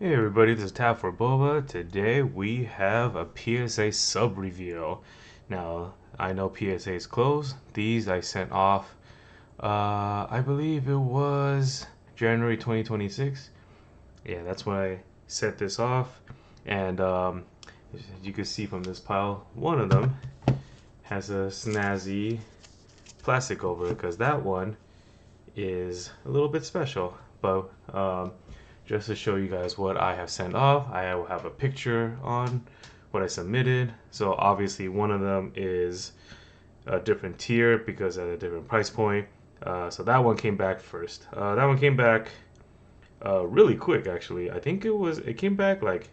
Hey everybody, this is Tap for Boba. Today we have a PSA sub reveal. Now, I know PSA is closed. These I sent off, I believe it was January 2026. Yeah, that's when I set this off. And as you can see from this pile, one of them has a snazzy plastic over it because that one is a little bit special. But just to show you guys what I have sent off, I will have a picture on what I submitted. So obviously one of them is a different tier because at a different price point. So that one came back first. That one came back really quick actually. I think it came back like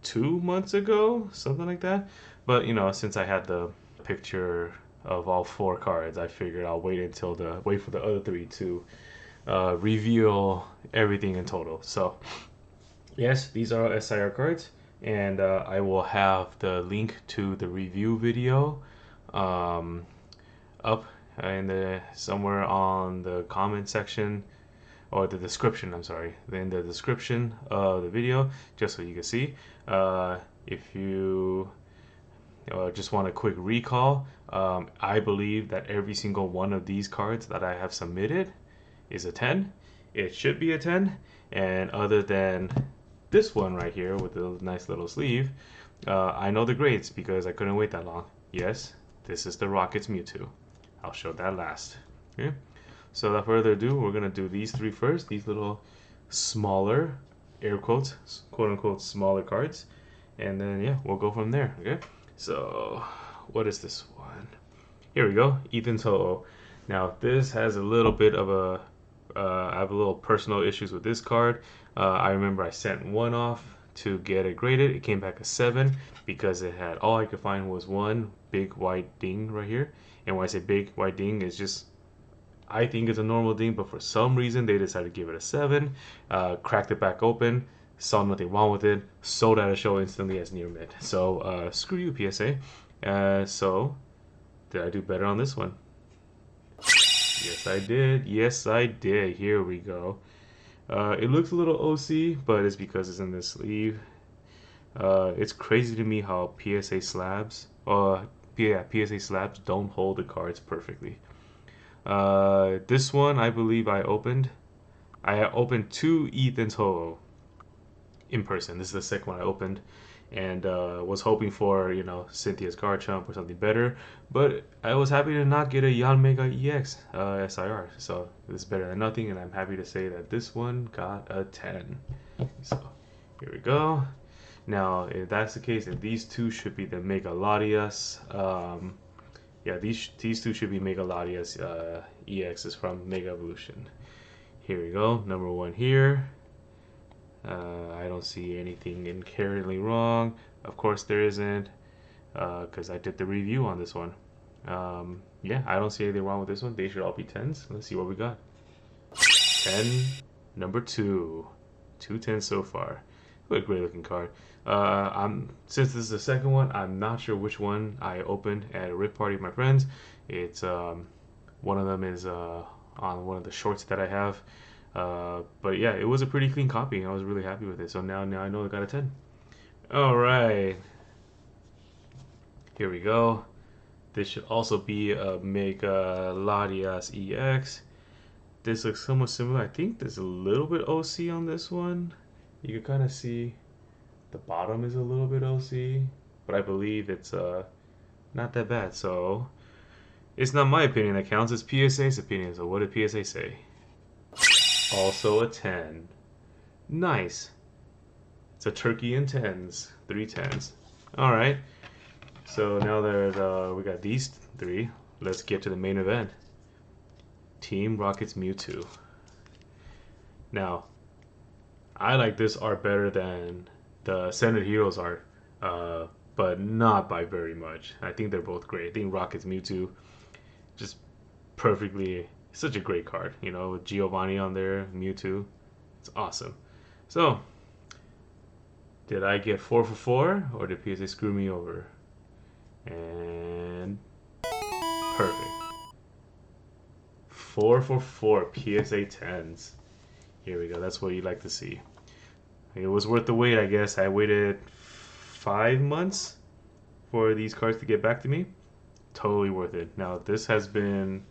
2 months ago, something like that. But you know, since I had the picture of all four cards, I figured I'll wait for the other three to reveal everything in total. So yes, these are SIR cards, and I will have the link to the review video um, up in the somewhere on the comment section or the description. I'm sorry, in the description of the video, just so you can see. If you just want a quick recall, I believe that every single one of these cards that I have submitted is a 10. It should be a 10. And other than this one right here with the nice little sleeve, I know the grades because I couldn't wait that long. Yes, this is the Rockets Mewtwo. I'll show that last. Okay. So without further ado, we're gonna do these three first. These little smaller, air quotes, quote unquote, smaller cards, and then yeah, we'll go from there. Okay. So what is this one? Here we go, Ethan Toho. Now this has a little bit of a I have a little personal issues with this card. I remember I sent one off to get it graded. It came back a 7 because it had all I could find was one big white ding right here. And when I say big white ding, it's just I think it's a normal ding, but for some reason they decided to give it a 7. Cracked it back open, saw nothing wrong with it, sold at a show instantly as near mid. So screw you, PSA. So did I do better on this one? Yes, I did. Yes, I did. Here we go. It looks a little OC, but it's because it's in the sleeve. It's crazy to me how PSA slabs don't hold the cards perfectly. This one, I believe I opened. I opened two Ethan Toho in person. This is the second one I opened, and was hoping for Cynthia's Garchomp or something better, but I was happy to not get a Yanmega EX SIR, so this is better than nothing, and I'm happy to say that this one got a 10. So here we go. Now if that's the case, then these two should be the Mega Latias. Yeah, these two should be Mega Latias EXs from Mega Evolution. Here we go, number one here. I don't see anything inherently wrong. Of course there isn't, because I did the review on this one. Yeah, I don't see anything wrong with this one. They should all be 10s. Let's see what we got. 10, number 2. 2 10s so far. What a great looking card. Since this is the second one, I'm not sure which one I opened at a rip party with my friends. It's one of them is on one of the shorts that I have. But yeah, it was a pretty clean copy. I was really happy with it. So now I know I got a 10. All right. Here we go. This should also be a Mega Latias EX. This looks somewhat similar. I think there's a little bit OC on this one. You can kind of see the bottom is a little bit OC, but I believe it's not that bad. So it's not my opinion that counts, it's PSA's opinion. So what did PSA say? Also a 10. Nice. It's a turkey in 10s. 3 10s. Alright. So now we got these three. Let's get to the main event. Team Rocket's Mewtwo. Now, I like this art better than the Center Heroes art, but not by very much. I think they're both great. I think Rocket's Mewtwo just perfectly, such a great card, with Giovanni on there, Mewtwo. It's awesome. So, did I get 4 for 4, or did PSA screw me over? And perfect. 4 for 4 PSA 10s. Here we go. That's what you like to see. It was worth the wait, I guess. I waited 5 months for these cards to get back to me. Totally worth it. Now, this has been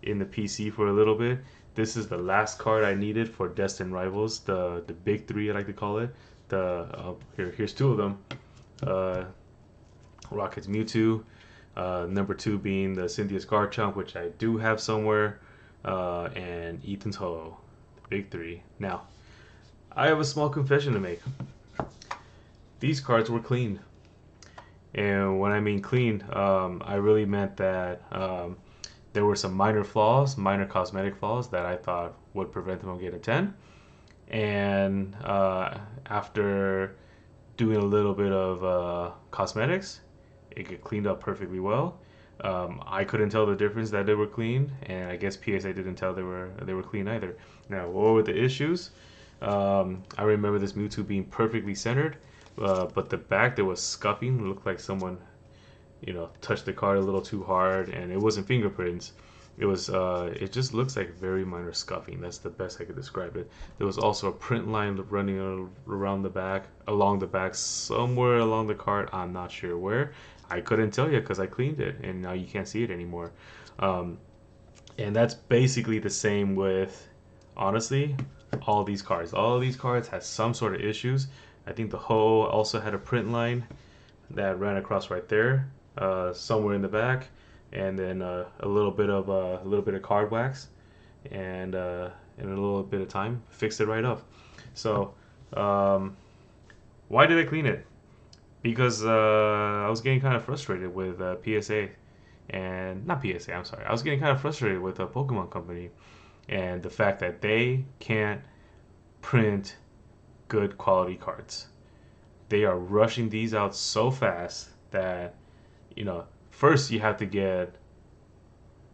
in the PC for a little bit. This is the last card I needed for Destined Rivals, the big three, I like to call it. Here's two of them. Uh, Rocket's Mewtwo. Number two being the Cynthia's Garchomp, which I do have somewhere. And Ethan's Ho, the big three. Now, I have a small confession to make. These cards were cleaned. And when I mean clean, I really meant that there were some minor flaws, minor cosmetic flaws that I thought would prevent them from getting a 10. And after doing a little bit of cosmetics, it get cleaned up perfectly well. I couldn't tell the difference that they were clean, and I guess PSA didn't tell they were clean either. Now, what were the issues? I remember this Mewtwo being perfectly centered, but the back there was scuffing. It looked like someone, touched the card a little too hard, and it wasn't fingerprints. It was. It just looks like very minor scuffing. That's the best I could describe it. There was also a print line running around the back, along the back, somewhere along the card. I'm not sure where. I couldn't tell you because I cleaned it, and now you can't see it anymore. And that's basically the same with, honestly, all these cards. All of these cards had some sort of issues. I think the Ho also had a print line that ran across right there, somewhere in the back, and then a little bit of card wax, and in a little bit of time, fixed it right up. So, why did I clean it? Because I was getting kind of frustrated with PSA, and not PSA. I'm sorry. I was getting kind of frustrated with the Pokemon Company, and the fact that they can't print good quality cards. They are rushing these out so fast that, first you have to get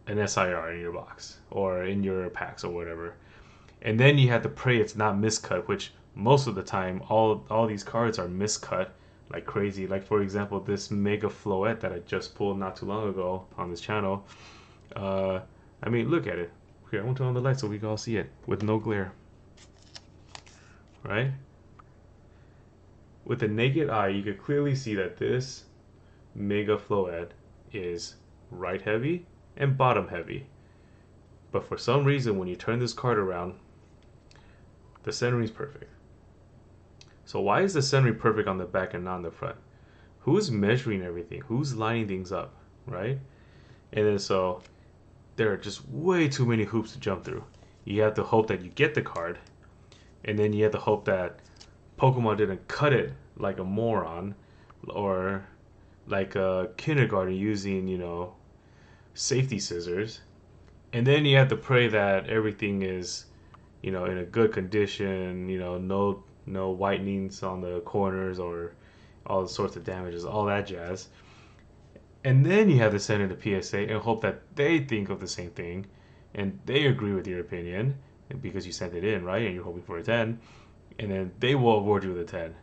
an SIR in your box or in your packs or whatever, and then you have to pray it's not miscut, which most of the time all these cards are miscut like crazy. Like, for example, this Mega Floette that I just pulled not too long ago on this channel. I mean, look at it. Here, I want to turn on the light so we can all see it with no glare. Right? With the naked eye, you could clearly see that this Mega Floette is right heavy and bottom heavy. But for some reason, when you turn this card around, the centering is perfect. So why is the centering perfect on the back and not on the front? Who's measuring everything? Who's lining things up, right? And then so there are just way too many hoops to jump through. You have to hope that you get the card, and then you have to hope that Pokemon didn't cut it like a moron, or like a kindergarten using, safety scissors. And then you have to pray that everything is, in a good condition, no whitenings on the corners or all sorts of damages, all that jazz. And then you have to send it to PSA and hope that they think of the same thing and they agree with your opinion because you sent it in, right? And you're hoping for a 10. And then they will award you with a 10.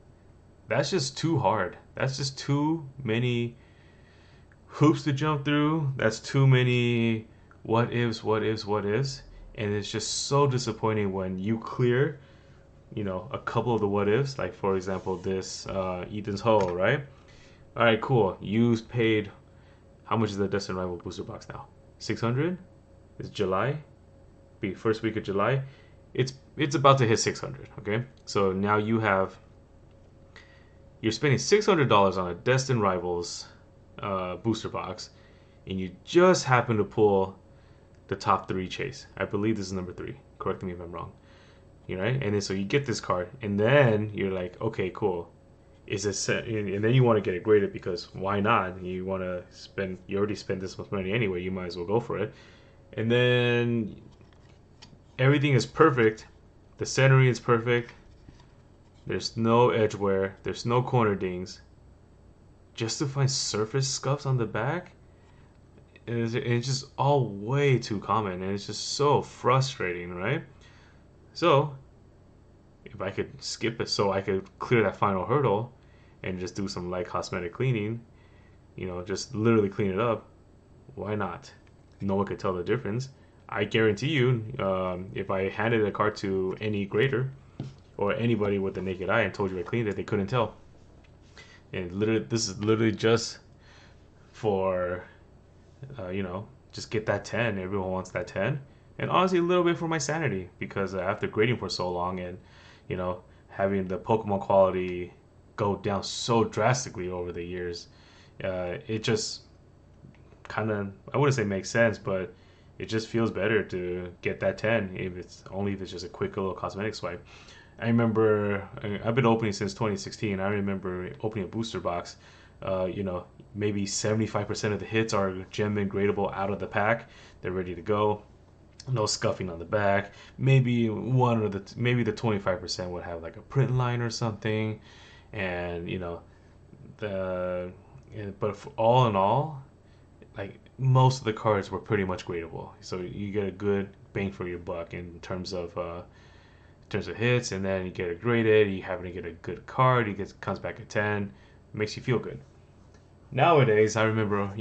That's just too hard. That's just too many hoops to jump through. That's too many what ifs. And it's just so disappointing when you clear a couple of the what ifs, like for example this Ethan's Ho, right? All right, cool. You paid, how much is the Destined Rival booster box now? 600? It's July, first week of July. It's about to hit 600. Okay, so now you're spending $600 on a Destined Rivals booster box, and you just happen to pull the top 3 chase. I believe this is number 3. Correct me if I'm wrong. Right? And then so you get this card, and then you're like, okay, cool. Is it set? And then you want to get it graded because why not? You want to spend. You already spent this much money anyway. You might as well go for it. And then everything is perfect. The centering is perfect. There's no edge wear. There's no corner dings. Just to find surface scuffs on the back, it's just all way too common, and it's just so frustrating, right? So, if I could skip it so I could clear that final hurdle and just do some light cosmetic cleaning, just literally clean it up, why not? No one could tell the difference. I guarantee you, if I handed a card to any grader, or anybody with the naked eye and told you I cleaned it, they couldn't tell. And literally, this is literally just for, just get that 10. Everyone wants that 10. And honestly, a little bit for my sanity, because after grading for so long and, you know, having the Pokemon quality go down so drastically over the years, it just kind of, I wouldn't say makes sense, but it just feels better to get that 10 if it's just a quick little cosmetic swipe. I remember I've been opening since 2016. I remember opening a booster box. Maybe 75% of the hits are gem and gradable out of the pack. They're ready to go. No scuffing on the back. Maybe maybe the 25% would have like a print line or something, and the but all in all, like most of the cards were pretty much gradable. So you get a good bang for your buck in terms of hits, and then you get it graded. You happen to get a good card. Comes back at 10, makes you feel good. Nowadays, I remember,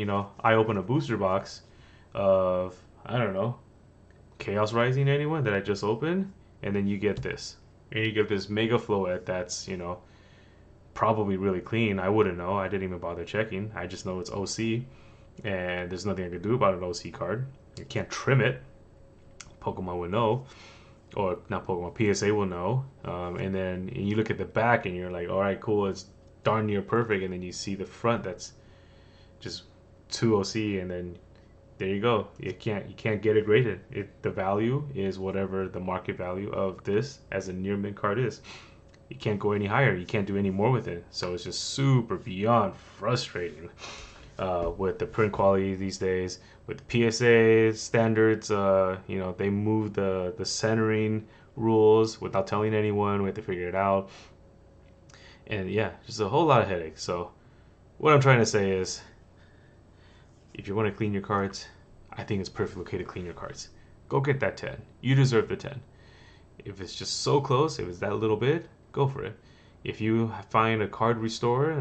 I opened a booster box of, I don't know, Chaos Rising anyone that I just opened, and then you get this. And you get this Mega Floette that's, probably really clean. I wouldn't know. I didn't even bother checking. I just know it's OC, and there's nothing I can do about an OC card. You can't trim it. Pokemon would know, or not Pokemon, PSA will know. And you look at the back, and you're like, all right, cool, it's darn near perfect. And then you see the front that's just 2 OC, and then there you go. You can't get it graded. The value is whatever the market value of this as a near mint card is. You can't go any higher. You can't do any more with it. So it's just super beyond frustrating with the print quality these days. With PSA standards, they move the centering rules without telling anyone. We have to figure it out. And yeah, just a whole lot of headaches. So what I'm trying to say is, if you want to clean your cards, I think it's perfectly okay to clean your cards. Go get that 10. You deserve the 10. If it's just so close, if it's that little bit, go for it. If you find a card restore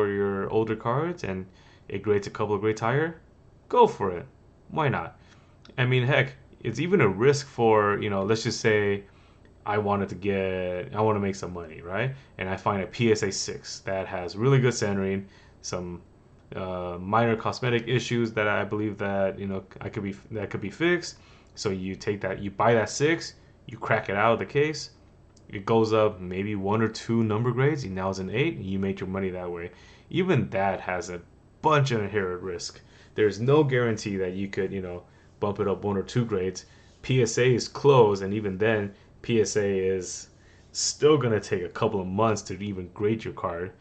your older cards, and it grades a couple of grades higher, go for it. Why not? I mean, heck, it's even a risk for, let's just say I want to make some money, right? And I find a PSA 6 that has really good centering, some minor cosmetic issues that I believe that could be fixed. So you buy that 6, you crack it out of the case, it goes up maybe 1 or 2 number grades, and now it's an 8, and you make your money that way. Even that has a bunch of inherent risk. There's no guarantee that you could bump it up 1 or 2 grades. PSA is closed, and even then PSA is still gonna take a couple of months to even grade your card.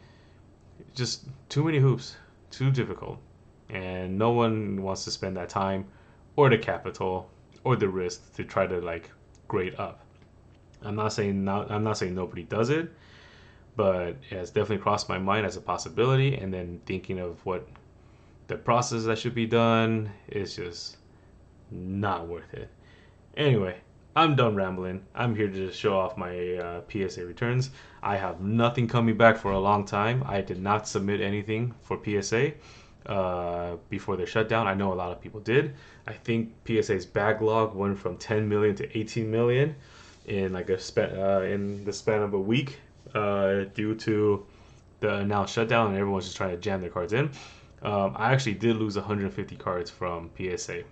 Just too many hoops, too difficult, and no one wants to spend that time or the capital or the risk to try to grade up. I'm not saying nobody does it, but it has definitely crossed my mind as a possibility. And then thinking of what the process that should be done is just not worth it. Anyway, I'm done rambling. I'm here to just show off my PSA returns. I have nothing coming back for a long time. I did not submit anything for PSA before the shutdown. I know a lot of people did. I think PSA's backlog went from 10 million to 18 million in in the span of a week due to the announced shutdown, and everyone's just trying to jam their cards in. I actually did lose 150 cards from PSA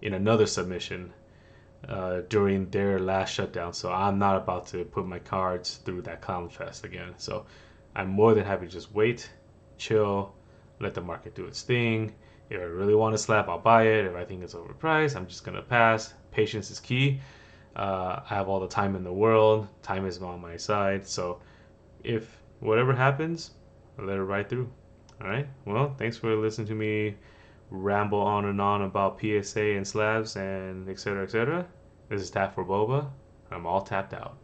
in another submission during their last shutdown, so I'm not about to put my cards through that clown fest again. So I'm more than happy to just wait, chill, let the market do its thing. If I really want to slap, I'll buy it. If I think it's overpriced, I'm just gonna pass. Patience is key. I have all the time in the world. Time is on my side. So if whatever happens, I'll let it ride through. All right. Well, thanks for listening to me ramble on and on about PSA and slabs and etc. etc. This is Tap for Boba. I'm all tapped out.